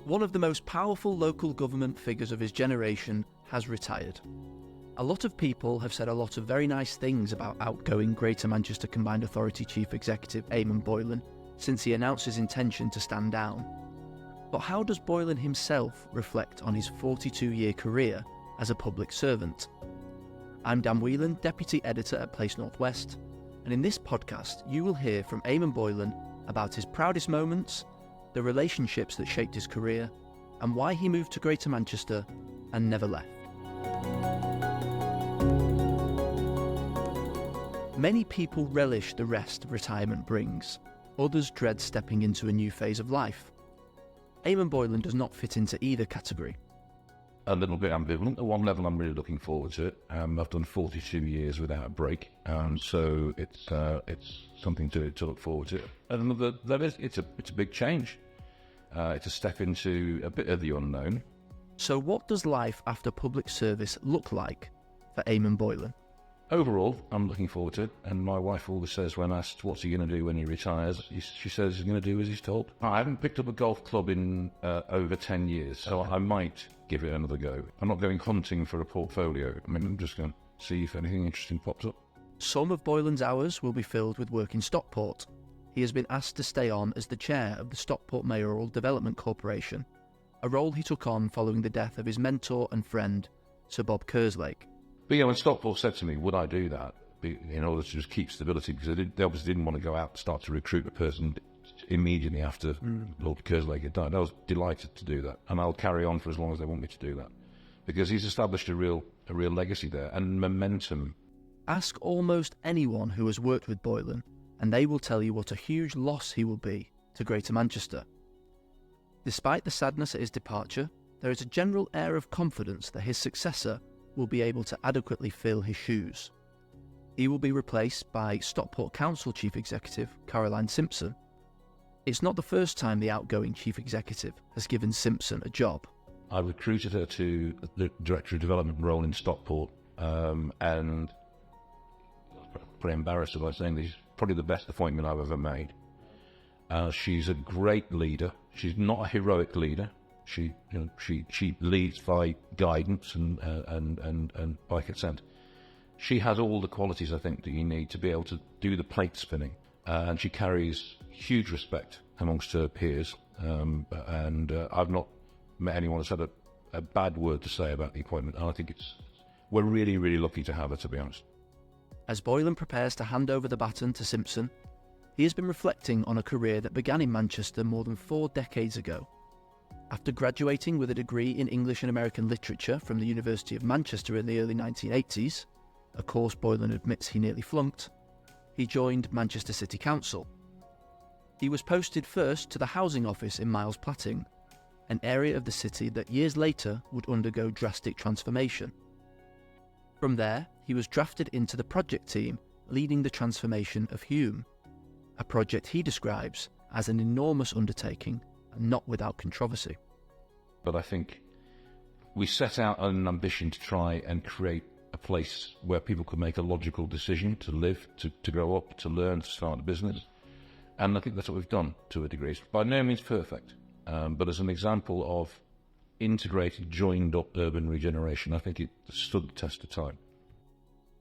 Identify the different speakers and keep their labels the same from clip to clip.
Speaker 1: One of the most powerful local government figures of his generation has retired. A lot of people have said a lot of very nice things about outgoing Greater Manchester Combined Authority Chief Executive Eamonn Boylan since he announced his intention to stand down. But how does Boylan himself reflect on his 42-year career as a public servant? I'm Dan Whelan, Deputy Editor at Place Northwest, and in this podcast you will hear from Eamonn Boylan about his proudest moments, the relationships that shaped his career, and why he moved to Greater Manchester and never left. Many people relish the rest retirement brings. Others dread stepping into a new phase of life. Eamonn Boylan does not fit into either category.
Speaker 2: A little bit ambivalent. At one level, I'm really looking forward to it. I've done 42 years without a break, so it's something to look forward to. And another level, it's a big change. It's a step into a bit of the unknown.
Speaker 1: So what does life after public service look like for Eamonn Boylan?
Speaker 2: Overall, I'm looking forward to it, and my wife always says when asked what's he going to do when he retires, she says he's going to do as he's told. I haven't picked up a golf club in over 10 years, so I might give it another go. I'm not going hunting for a portfolio. I'm just going to see if anything interesting pops up.
Speaker 1: Some of Boylan's hours will be filled with work in Stockport. He has been asked to stay on as the chair of the Stockport Mayoral Development Corporation, a role he took on following the death of his mentor and friend, Sir Bob Kerslake.
Speaker 2: But when Stockport said to me, would I do that in order to just keep stability, because they obviously didn't want to go out and start to recruit a person immediately after Lord Kerslake had died. I was delighted to do that, and I'll carry on for as long as they want me to do that, because he's established a real legacy there and momentum.
Speaker 1: Ask almost anyone who has worked with Boylan, and they will tell you what a huge loss he will be to Greater Manchester. Despite the sadness at his departure, there is a general air of confidence that his successor will be able to adequately fill his shoes. He will be replaced by Stockport Council Chief Executive Caroline Simpson. It's not the first time the outgoing Chief Executive has given Simpson a job.
Speaker 2: I recruited her to the Director of Development role in Stockport, and I'm pretty embarrassed by saying this, she's probably the best appointment I've ever made. She's a great leader. She's not a heroic leader. She leads by guidance and by consent. She has all the qualities, I think, that you need to be able to do the plate spinning, and she carries huge respect amongst her peers. And I've not met anyone who's had a bad word to say about the appointment. And I think we're really, really lucky to have her, to be honest.
Speaker 1: As Boylan prepares to hand over the baton to Simpson, he has been reflecting on a career that began in Manchester more than 4 decades ago. After graduating with a degree in English and American Literature from the University of Manchester in the early 1980s, a course Boylan admits he nearly flunked, he joined Manchester City Council. He was posted first to the Housing Office in Miles Platting, an area of the city that years later would undergo drastic transformation. From there, he was drafted into the project team leading the transformation of Hume, a project he describes as an enormous undertaking and not without controversy.
Speaker 2: But I think we set out an ambition to try and create a place where people could make a logical decision to live, to grow up, to learn, to start a business. And I think that's what we've done to a degree. It's by no means perfect, but as an example of integrated, joined-up urban regeneration, I think it stood the test of time.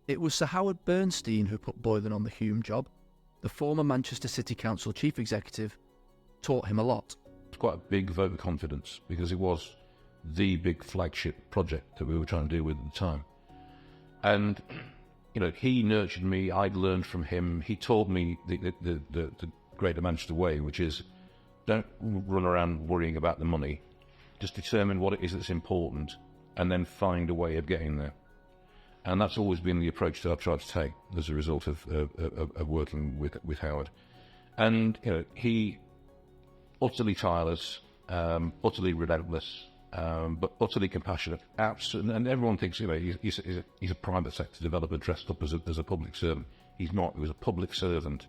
Speaker 1: It was Sir Howard Bernstein who put Boylan on the Hume job. The former Manchester City Council Chief Executive taught him a lot.
Speaker 2: It's quite a big vote of confidence, because it was the big flagship project that we were trying to do with at the time. And, he nurtured me, I'd learned from him. He taught me the Greater Manchester way, which is don't run around worrying about the money. Just determine what it is that's important and then find a way of getting there. And that's always been the approach that I've tried to take as a result of working with Howard. And, he utterly tireless, utterly relentless, but utterly compassionate. Absolutely, and everyone thinks he's a private sector developer dressed up as a public servant. He's not. He was a public servant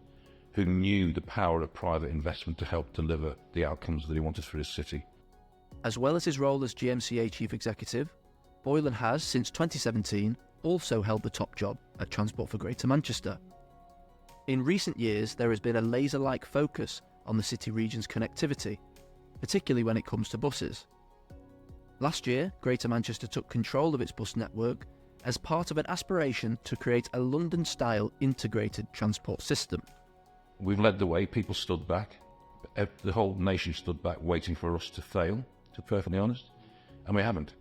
Speaker 2: who knew the power of private investment to help deliver the outcomes that he wanted for his city.
Speaker 1: As well as his role as GMCA Chief Executive, Boylan has, since 2017, also held the top job at Transport for Greater Manchester. In recent years, there has been a laser-like focus on the city region's connectivity, particularly when it comes to buses. Last year, Greater Manchester took control of its bus network as part of an aspiration to create a London-style integrated transport system.
Speaker 2: We've led the way, people stood back, the whole nation stood back waiting for us to fail, to be perfectly honest, and we haven't.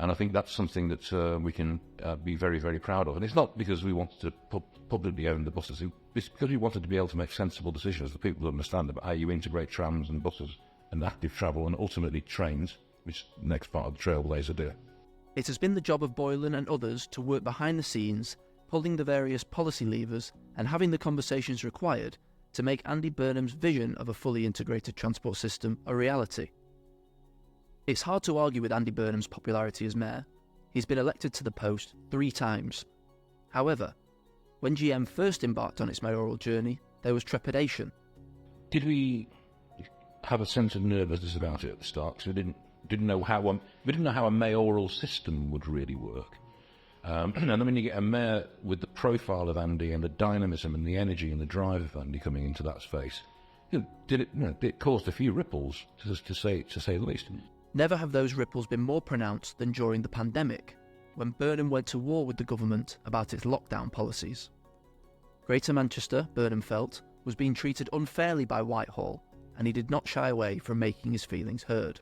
Speaker 2: And I think that's something that we can be very, very proud of. And it's not because we wanted to publicly own the buses, it's because we wanted to be able to make sensible decisions for people to understand about how you integrate trams and buses and active travel and ultimately trains, which is the next part of the Trailblazer do.
Speaker 1: It has been the job of Boylan and others to work behind the scenes, pulling the various policy levers and having the conversations required to make Andy Burnham's vision of a fully integrated transport system a reality. It's hard to argue with Andy Burnham's popularity as mayor. He's been elected to the post 3 times. However, when GM first embarked on its mayoral journey, there was trepidation.
Speaker 2: Did we have a sense of nervousness about it at the start? Because we didn't know how a mayoral system would really work. And then when you get a mayor with the profile of Andy and the dynamism and the energy and the drive of Andy coming into that space, it caused a few ripples, to say the least.
Speaker 1: Never have those ripples been more pronounced than during the pandemic, when Burnham went to war with the government about its lockdown policies. Greater Manchester, Burnham felt, was being treated unfairly by Whitehall, and he did not shy away from making his feelings heard.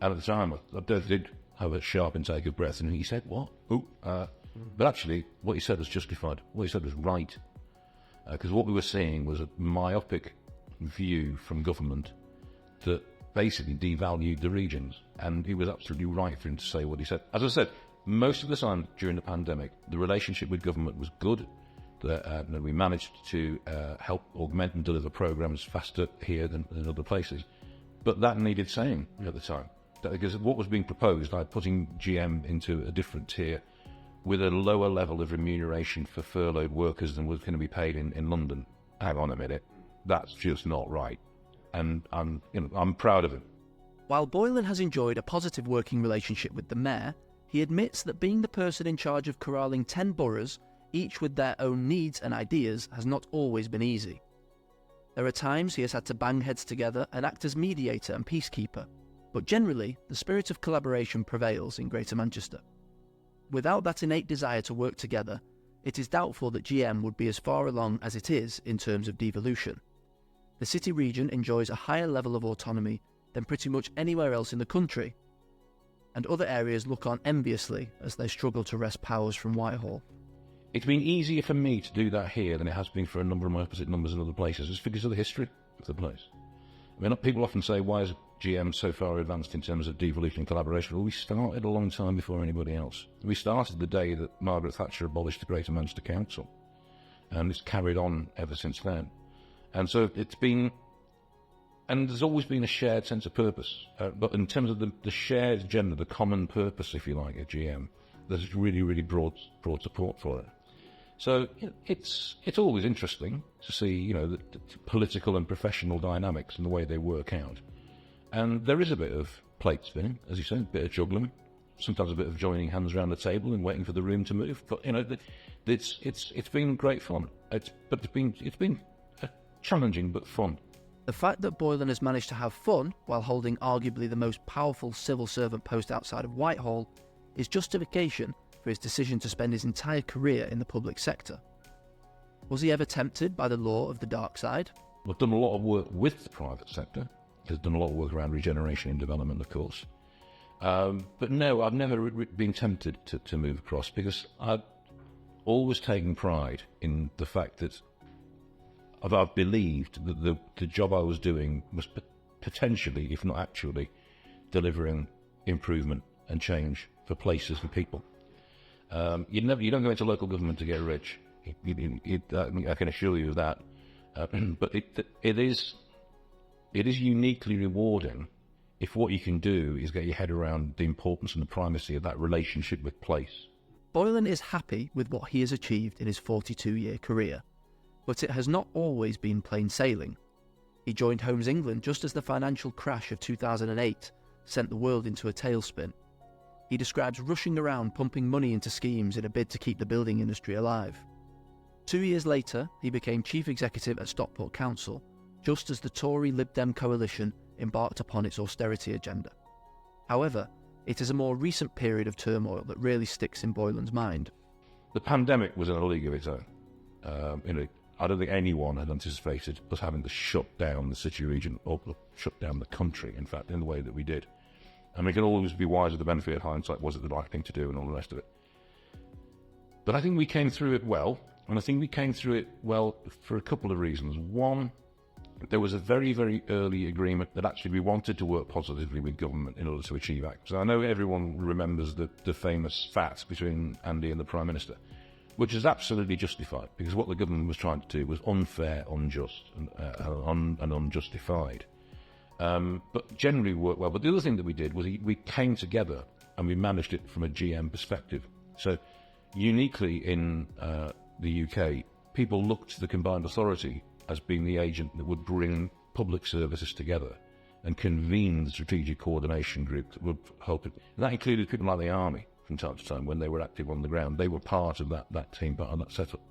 Speaker 2: And at the time, I did have a sharp intake of breath, and he said, "What?" But actually, what he said was justified. What he said was right. Because what we were seeing was a myopic view from government that basically devalued the regions. And he was absolutely right for him to say what he said. As I said, most of the time during the pandemic, the relationship with government was good. We managed to help augment and deliver programs faster here than in other places. But that needed saying at the time. Because what was being proposed, like putting GM into a different tier with a lower level of remuneration for furloughed workers than was going to be paid in London. Hang on a minute, that's just not right. And I'm proud of him.
Speaker 1: While Boylan has enjoyed a positive working relationship with the mayor, he admits that being the person in charge of corralling 10 boroughs, each with their own needs and ideas, has not always been easy. There are times he has had to bang heads together and act as mediator and peacekeeper, but generally the spirit of collaboration prevails in Greater Manchester. Without that innate desire to work together, it is doubtful that GM would be as far along as it is in terms of devolution. The city region enjoys a higher level of autonomy than pretty much anywhere else in the country, and other areas look on enviously as they struggle to wrest powers from Whitehall.
Speaker 2: It's been easier for me to do that here than it has been for a number of my opposite numbers in other places. It's because of the history of the place. I mean, people often say, why is GM so far advanced in terms of devolution and collaboration? Well, we started a long time before anybody else. We started the day that Margaret Thatcher abolished the Greater Manchester Council, and it's carried on ever since then. And so it's been, and there's always been a shared sense of purpose. But in terms of the shared agenda, the common purpose, if you like, at GM, there's really, really broad support for it. So it's always interesting to see, the political and professional dynamics and the way they work out. And there is a bit of plate spinning, as you say, a bit of juggling, sometimes a bit of joining hands around the table and waiting for the room to move. But it's been great fun. It's been challenging but fun.
Speaker 1: The fact that Boylan has managed to have fun while holding arguably the most powerful civil servant post outside of Whitehall is justification for his decision to spend his entire career in the public sector. Was he ever tempted by the law of the dark side?
Speaker 2: I've done a lot of work with the private sector. I've done a lot of work around regeneration and development, of course. But no, I've never been tempted to move across, because I've always taken pride in the fact that I've believed that the job I was doing was potentially, if not actually, delivering improvement and change for places and people. You don't go into local government to get rich. I can assure you of that. But it is uniquely rewarding if what you can do is get your head around the importance and the primacy of that relationship with place.
Speaker 1: Boylan is happy with what he has achieved in his 42-year career, but it has not always been plain sailing. He joined Homes England just as the financial crash of 2008 sent the world into a tailspin. He describes rushing around pumping money into schemes in a bid to keep the building industry alive. 2 years later, he became chief executive at Stockport Council, just as the Tory Lib Dem coalition embarked upon its austerity agenda. However, it is a more recent period of turmoil that really sticks in Boylan's mind.
Speaker 2: The pandemic was in a league of its own. I don't think anyone had anticipated us having to shut down the city region, or shut down the country, in fact, in the way that we did. And we can always be wise with the benefit of hindsight, was it the right thing to do and all the rest of it. But I think we came through it well, and I think we came through it well for a couple of reasons. One, there was a very, very early agreement that actually we wanted to work positively with government in order to achieve that. So I know everyone remembers the famous spat between Andy and the Prime Minister, which is absolutely justified, because what the government was trying to do was unfair, unjust, and unjustified. But generally worked well. But the other thing that we did was we came together and we managed it from a GM perspective. So uniquely in the UK, people looked to the combined authority as being the agent that would bring public services together and convene the strategic coordination group that would help it. And that included people like the Army from time to time when they were active on the ground. They were part of that team, part of that setup.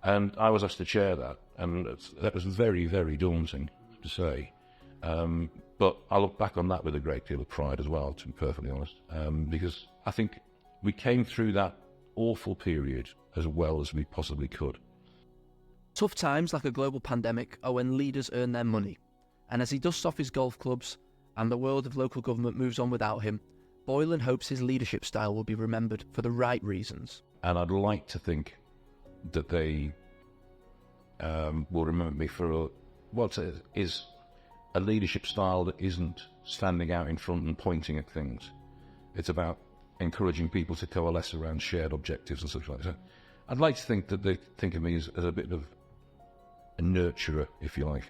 Speaker 2: And I was asked to chair that, and that was very, very daunting to say. But I look back on that with a great deal of pride as well, to be perfectly honest, because I think we came through that awful period as well as we possibly could.
Speaker 1: Tough times like a global pandemic are when leaders earn their money, and as he dusts off his golf clubs and the world of local government moves on without him, Boylan hopes his leadership style will be remembered for the right reasons.
Speaker 2: And I'd like to think that they will remember me for what is a leadership style that isn't standing out in front and pointing at things. It's about encouraging people to coalesce around shared objectives and such like that. I'd like to think that they think of me as a bit of a nurturer, if you like.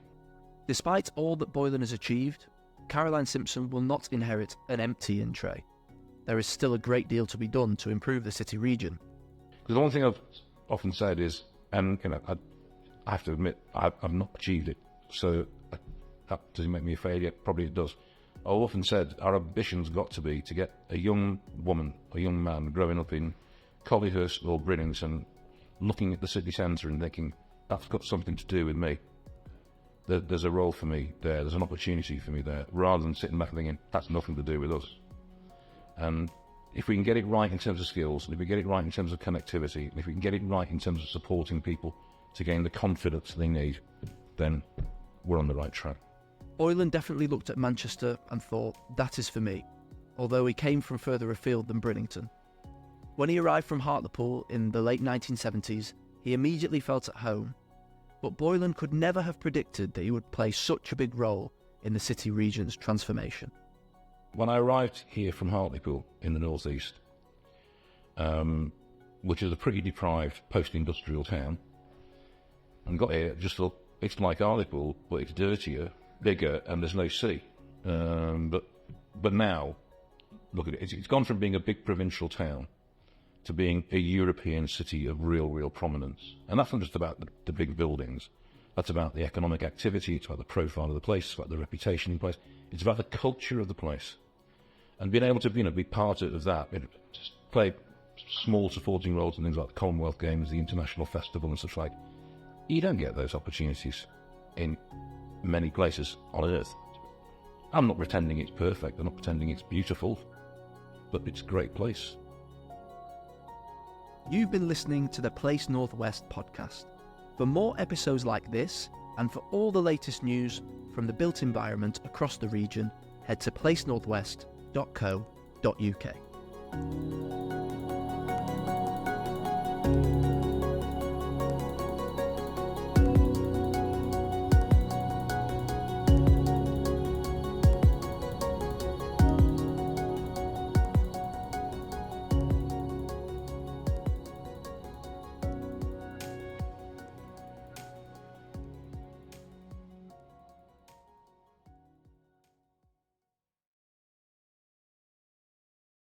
Speaker 1: Despite all that Boylan has achieved, Caroline Simpson will not inherit an empty in tray. There is still a great deal to be done to improve the city region.
Speaker 2: The one thing I've often said is, and I have to admit, I've not achieved it, so does it make me a failure? Probably it does. I've often said our ambition's got to be to get a young woman, a young man growing up in Collyhurst or Bridlington, looking at the city centre and thinking, that's got something to do with me. There's a role for me there, there's an opportunity for me there, rather than sitting back and thinking, that's nothing to do with us. And if we can get it right in terms of skills, and if we get it right in terms of connectivity, and if we can get it right in terms of supporting people to gain the confidence they need, then we're on the right track.
Speaker 1: Boylan definitely looked at Manchester and thought, that is for me, although he came from further afield than Bridlington. When he arrived from Hartlepool in the late 1970s, he immediately felt at home, but Boylan could never have predicted that he would play such a big role in the city region's transformation.
Speaker 2: When I arrived here from Hartlepool in the northeast, which is a pretty deprived post-industrial town, and got here, just thought, it's like Hartlepool, but it's dirtier, bigger, and there's no sea. But now, look at it, it's gone from being a big provincial town to being a European city of real prominence. And that's not just about the big buildings. That's about the economic activity, it's about the profile of the place, it's about the reputation of the place, it's about the culture of the place. And being able to be part of that, just play small supporting roles in things like the Commonwealth Games, the International Festival and such like. You don't get those opportunities in many places on Earth. I'm not pretending it's perfect, I'm not pretending it's beautiful, but it's a great place.
Speaker 1: You've been listening to the Place Northwest podcast. For more episodes like this, and for all the latest news from the built environment across the region, head to placenorthwest.co.uk.